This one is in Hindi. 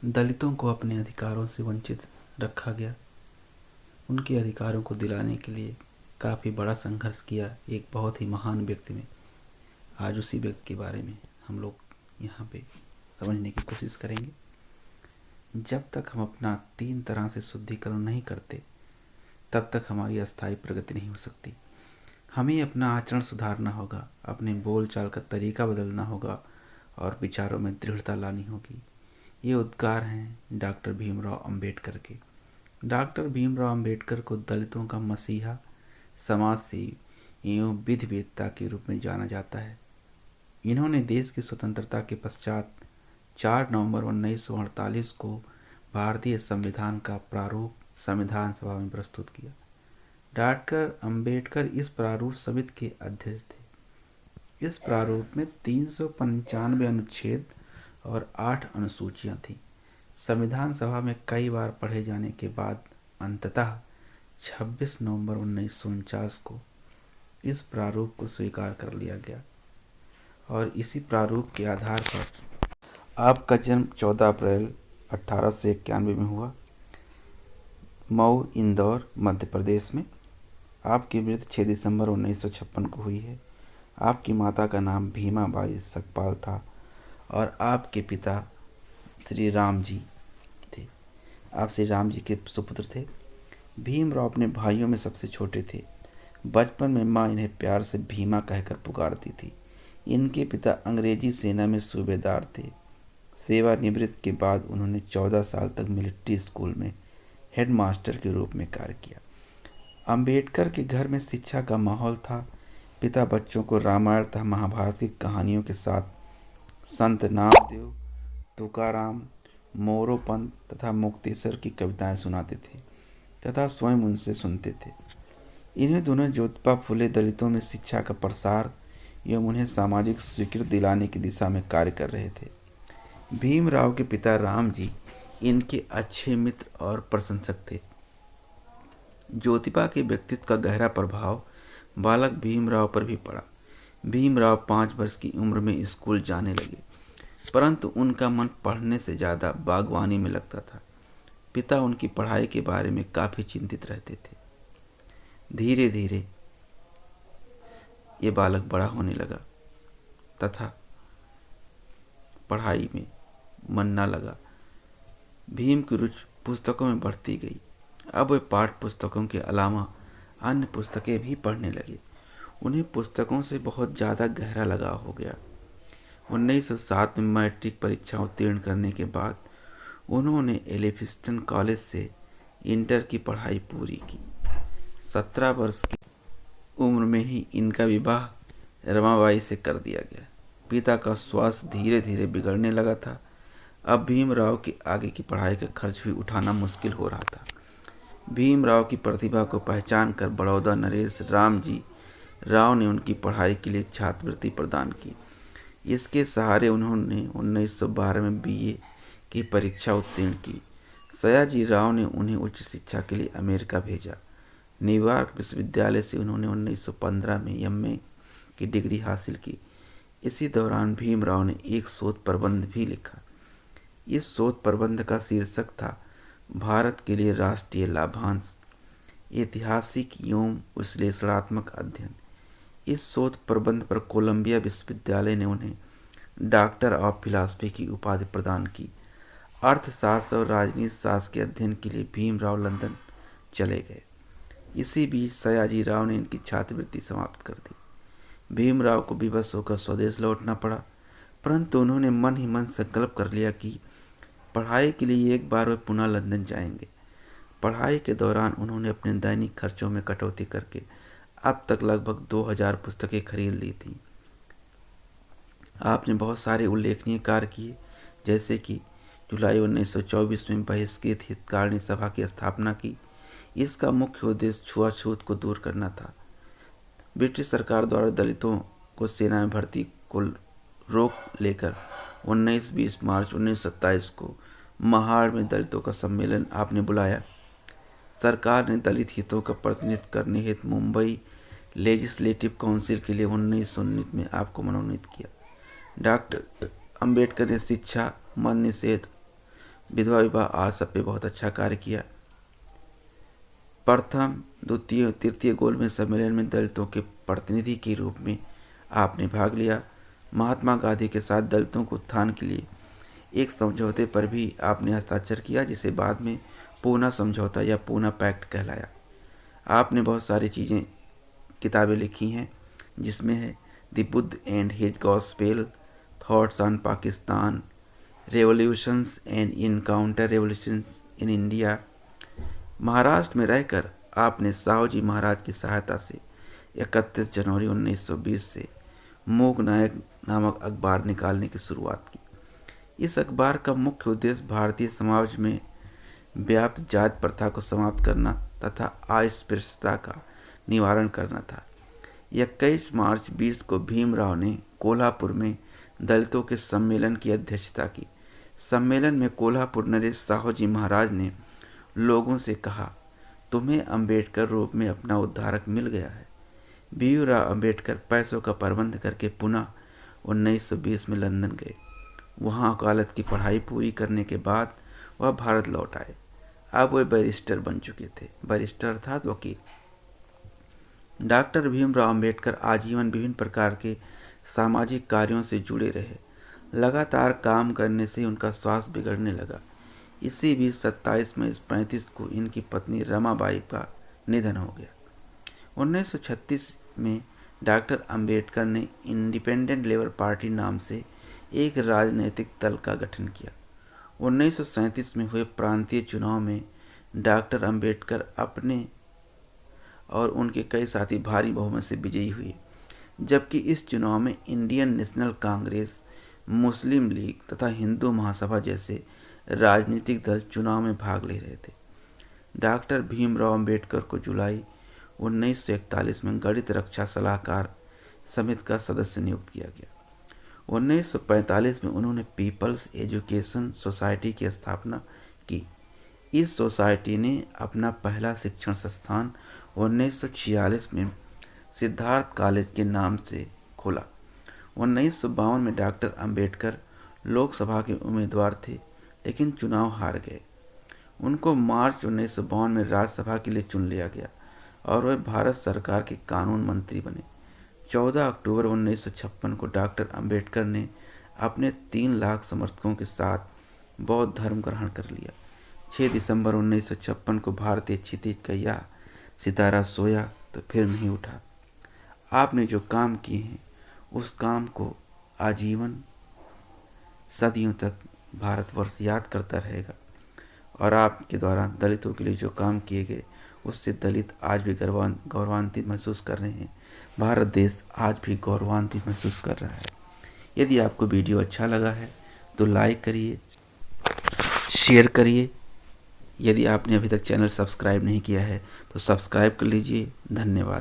दलितों को अपने अधिकारों से वंचित रखा गया। उनके अधिकारों को दिलाने के लिए काफ़ी बड़ा संघर्ष किया एक बहुत ही महान व्यक्ति ने। आज उसी व्यक्ति के बारे में हम लोग यहाँ पे समझने की कोशिश करेंगे। जब तक हम अपना 3 तरह से शुद्धिकरण नहीं करते तब तक हमारी अस्थायी प्रगति नहीं हो सकती। हमें अपना आचरण सुधारना होगा, अपने बोल चाल का तरीका बदलना होगा और विचारों में दृढ़ता लानी होगी। ये उद्गार हैं डॉक्टर भीमराव अंबेडकर के। डॉक्टर भीमराव अंबेडकर को दलितों का मसीहा, समाज सेवी एवं विधिवेत्ता के रूप में जाना जाता है। इन्होंने देश की स्वतंत्रता के पश्चात 4 नवंबर 1948 को भारतीय संविधान का प्रारूप संविधान सभा में प्रस्तुत किया। डॉक्टर अंबेडकर इस प्रारूप समिति के अध्यक्ष थे। इस प्रारूप में 395 अनुच्छेद और 8 अनुसूचियां थीं। संविधान सभा में कई बार पढ़े जाने के बाद अंततः 26 नवंबर 1949 को इस प्रारूप को स्वीकार कर लिया गया और इसी प्रारूप के आधार पर आपका जन्म 14 अप्रैल 1891 में हुआ, मऊ, इंदौर, मध्य प्रदेश में। आपकी मृत्यु 6 दिसंबर 1956 को हुई है। आपकी माता का नाम भीमाबाई सकपाल था और आपके पिता श्री राम जी थे। आप श्री राम जी के सुपुत्र थे। भीमराव अपने भाइयों में सबसे छोटे थे। बचपन में माँ इन्हें प्यार से भीमा कहकर पुकारती थी। इनके पिता अंग्रेजी सेना में सूबेदार थे। सेवानिवृत्त के बाद उन्होंने 14 साल तक मिलिट्री स्कूल में हेडमास्टर के रूप में कार्य किया। अंबेडकर के घर में शिक्षा का माहौल था। पिता बच्चों को रामायण तथा महाभारत की कहानियों के साथ संत नामदेव, तुकाराम, मोरोपंत तथा मुक्तेश्वर की कविताएं सुनाते थे तथा स्वयं उनसे सुनते थे। इन्हें दोनों ज्योतिबा फुले दलितों में शिक्षा का प्रसार एवं उन्हें सामाजिक स्वीकृति दिलाने की दिशा में कार्य कर रहे थे। भीमराव के पिता राम जी इनके अच्छे मित्र और प्रशंसक थे। ज्योतिबा के व्यक्तित्व का गहरा प्रभाव बालक भीमराव पर भी पड़ा। भीमराव 5 वर्ष की उम्र में स्कूल जाने लगे, परंतु उनका मन पढ़ने से ज़्यादा बागवानी में लगता था। पिता उनकी पढ़ाई के बारे में काफ़ी चिंतित रहते थे। धीरे धीरे ये बालक बड़ा होने लगा तथा पढ़ाई में मन न लगा। भीम की रुचि पुस्तकों में बढ़ती गई। अब वे पाठ्य पुस्तकों के अलावा अन्य पुस्तकें भी पढ़ने लगे। उन्हें पुस्तकों से बहुत ज़्यादा गहरा लगाव हो गया। 1907 में मैट्रिक परीक्षा उत्तीर्ण करने के बाद उन्होंने एलिफिंस्टन कॉलेज से इंटर की पढ़ाई पूरी की। 17 वर्ष की उम्र में ही इनका विवाह रमाबाई से कर दिया गया। पिता का स्वास्थ्य धीरे धीरे बिगड़ने लगा था। अब भीमराव की आगे की पढ़ाई का खर्च भी उठाना मुश्किल हो रहा था। भीमराव की प्रतिभा को पहचान कर बड़ौदा नरेश राम जी राव ने उनकी पढ़ाई के लिए छात्रवृत्ति प्रदान की। इसके सहारे उन्होंने 1912 में बीए की परीक्षा उत्तीर्ण की। सयाजी राव ने उन्हें उच्च शिक्षा के लिए अमेरिका भेजा। न्यूयॉर्क विश्वविद्यालय से उन्होंने 1915 में एमए की डिग्री हासिल की। इसी दौरान भीमराव ने एक शोध प्रबंध भी लिखा। इस शोध प्रबंध का शीर्षक था भारत के लिए राष्ट्रीय लाभांश, ऐतिहासिक एवं विश्लेषणात्मक अध्ययन। इस शोध प्रबंध पर कोलंबिया विश्वविद्यालय ने उन्हें डॉक्टर ऑफ फिलॉसफी की उपाधि प्रदान की। अर्थशास्त्र और राजनीति शास्त्र के अध्ययन के लिए भीमराव लंदन चले गए। इसी बीच सयाजी राव ने इनकी छात्रवृत्ति समाप्त कर दी। भीमराव को विवश होकर स्वदेश लौटना पड़ा, परंतु उन्होंने मन ही मन संकल्प कर लिया कि पढ़ाई के लिए एक बार वे पुनः लंदन जाएंगे। पढ़ाई के दौरान उन्होंने अपने दैनिक खर्चों में कटौती करके अब तक लगभग 2000 पुस्तकें खरीद ली थीं। आपने बहुत सारे उल्लेखनीय कार्य किए, जैसे कि जुलाई 1924 में बहिष्कृत हितकारिणी सभा की स्थापना की। इसका मुख्य उद्देश्य छुआछूत को दूर करना था। ब्रिटिश सरकार द्वारा दलितों को सेना में भर्ती को रोक लेकर 19-20 मार्च 1927 को महाड़ में दलितों का सम्मेलन आपने बुलाया। सरकार ने दलित हितों का प्रतिनिधित्व करने हेतु मुंबई लेजिस्लेटिव काउंसिल के लिए 1919 में आपको मनोनीत किया। डॉक्टर अंबेडकर ने शिक्षा, मद्य निषेध, विधवा विवाह आज सब पे बहुत अच्छा कार्य किया। प्रथम, द्वितीय और तृतीय गोलमेज सम्मेलन में दलितों के प्रतिनिधि के रूप में आपने भाग लिया। महात्मा गांधी के साथ दलितों को उत्थान के लिए एक समझौते पर भी आपने हस्ताक्षर किया, जिसे बाद में पूना समझौता या पूना पैक्ट कहलाया। आपने बहुत सारी किताबें लिखी हैं, जिसमें है the Buddha and his gospel, thoughts on Pakistan, revolutions and encounter revolutions in India. Maharashtra में रहकर आपने साहू जी महाराज की सहायता से 31 जनवरी 1920 से मूक नायक नामक अखबार निकालने की शुरुआत की। इस अखबार का मुख्य उद्देश्य भारतीय समाज में व्याप्त जात प्रथा को समाप्त करना तथा अस्पृश्यता का निवारण करना था। 21 मार्च 20 को भीमराव ने कोल्हापुर में दलितों के सम्मेलन की अध्यक्षता की। सम्मेलन में कोल्हापुर नरेश साहू जी महाराज ने लोगों से कहा, तुम्हें अंबेडकर रूप में अपना उद्धारक मिल गया है। भीमराव अंबेडकर पैसों का प्रबंध करके पुनः 1920 में लंदन गए। वहाँ वकालत की पढ़ाई पूरी करने के बाद वह भारत लौट आए। अब वे बैरिस्टर बन चुके थे। बैरिस्टर अर्थात वकील। डॉक्टर भीमराव अंबेडकर आजीवन विभिन्न प्रकार के सामाजिक कार्यों से जुड़े रहे। लगातार काम करने से उनका स्वास्थ्य बिगड़ने लगा। इसी बीच 27 मई 35 को इनकी पत्नी रमाबाई का निधन हो गया। 1936 में डॉक्टर अंबेडकर ने इंडिपेंडेंट लेबर पार्टी नाम से एक राजनीतिक दल का गठन किया। 1937 में हुए प्रांतीय चुनाव में डॉक्टर अंबेडकर अपने और उनके कई साथी भारी बहुमत से विजयी हुए, जबकि इस चुनाव में इंडियन नेशनल कांग्रेस, मुस्लिम लीग तथा हिंदू महासभा जैसे राजनीतिक दल चुनाव में भाग ले रहे थे। डॉक्टर भीमराव अंबेडकर को जुलाई 1941 में गणित रक्षा सलाहकार समिति का सदस्य नियुक्त किया गया। 1945 में उन्होंने पीपल्स एजुकेशन सोसाइटी की स्थापना की। इस सोसाइटी ने अपना पहला शिक्षण संस्थान 1946 में सिद्धार्थ कॉलेज के नाम से खोला। 1952 में डॉक्टर अंबेडकर लोकसभा के उम्मीदवार थे, लेकिन चुनाव हार गए। उनको मार्च 1952 में राज्यसभा के लिए चुन लिया गया और वे भारत सरकार के कानून मंत्री बने। 14 अक्टूबर 1956 को डॉक्टर अंबेडकर ने अपने 3 लाख समर्थकों के साथ बौद्ध धर्म ग्रहण कर लिया। 6 दिसंबर 1956 को भारतीय क्षितिज का यह सितारा सोया तो फिर नहीं उठा। आपने जो काम किए हैं उस काम को आजीवन सदियों तक भारतवर्ष याद करता रहेगा, और आपके द्वारा दलितों के लिए जो काम किए गए उससे दलित आज भी गौरवान्वित महसूस कर रहे हैं। भारत देश आज भी गौरवान्वित महसूस कर रहा है। यदि आपको वीडियो अच्छा लगा है तो लाइक करिए, शेयर करिए। यदि आपने अभी तक चैनल सब्सक्राइब नहीं किया है तो सब्सक्राइब कर लीजिए। धन्यवाद।